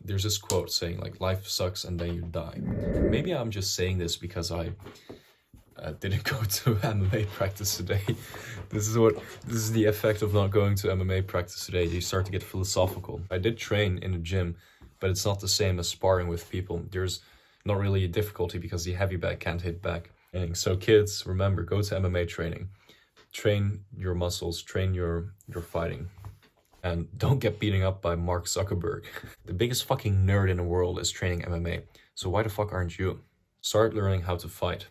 There's this quote saying like life sucks and then you die. Maybe I'm just saying this because I didn't go to MMA practice today. This is the effect of not going to MMA practice today. You start to get philosophical. I did train in the gym, but it's not the same as sparring with people. There's not really a difficulty because the heavy bag can't hit back. And so kids, remember, go to MMA training. Train your muscles, train your fighting. And don't get beaten up by Mark Zuckerberg. The biggest fucking nerd in the world is training MMA. So why the fuck aren't you? Start learning how to fight.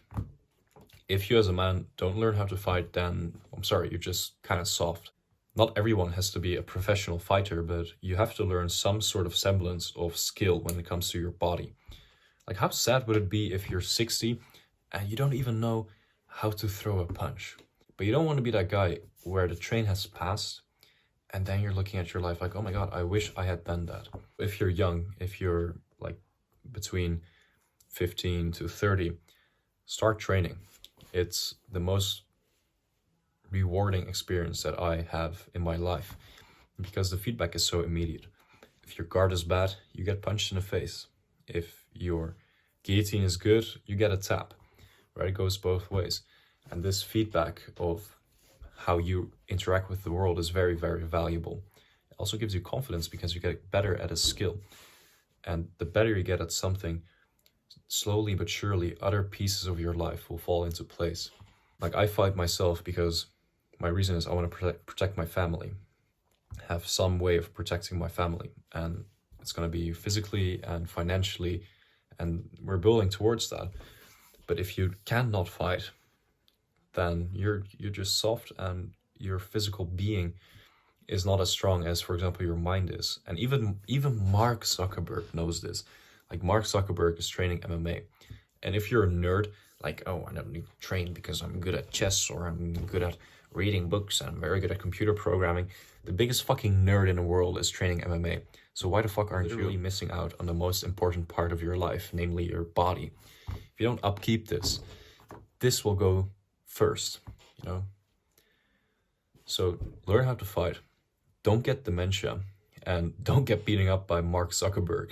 If you as a man don't learn how to fight, then I'm sorry, you're just kind of soft. Not everyone has to be a professional fighter, but you have to learn some sort of semblance of skill when it comes to your body. Like, how sad would it be if you're 60 and you don't even know how to throw a punch? But you don't want to be that guy where the train has passed and then you're looking at your life like, oh my God, I wish I had done that. If you're young, if you're like between 15 to 30, start training. It's the most rewarding experience that I have in my life because the feedback is so immediate. If your guard is bad, you get punched in the face. If your guillotine is good, you get a tap, right? It goes both ways. And this feedback of how you interact with the world is very, very valuable. It also gives you confidence because you get better at a skill. And the better you get at something, slowly but surely, other pieces of your life will fall into place. Like, I fight myself because my reason is I want to protect my family, have some way of protecting my family. And it's going to be physically and financially, and we're building towards that. But if you cannot fight, then you're just soft, and your physical being is not as strong as, for example, your mind is. And even Mark Zuckerberg knows this. Like, Mark Zuckerberg is training MMA. And if you're a nerd, like, oh, I don't need to train because I'm good at chess or I'm good at reading books and I'm very good at computer programming, the biggest fucking nerd in the world is training MMA. So why the fuck aren't you really missing out on the most important part of your life, namely your body? If you don't upkeep this will go first, you know? So learn how to fight. Don't get dementia, and don't get beaten up by Mark Zuckerberg.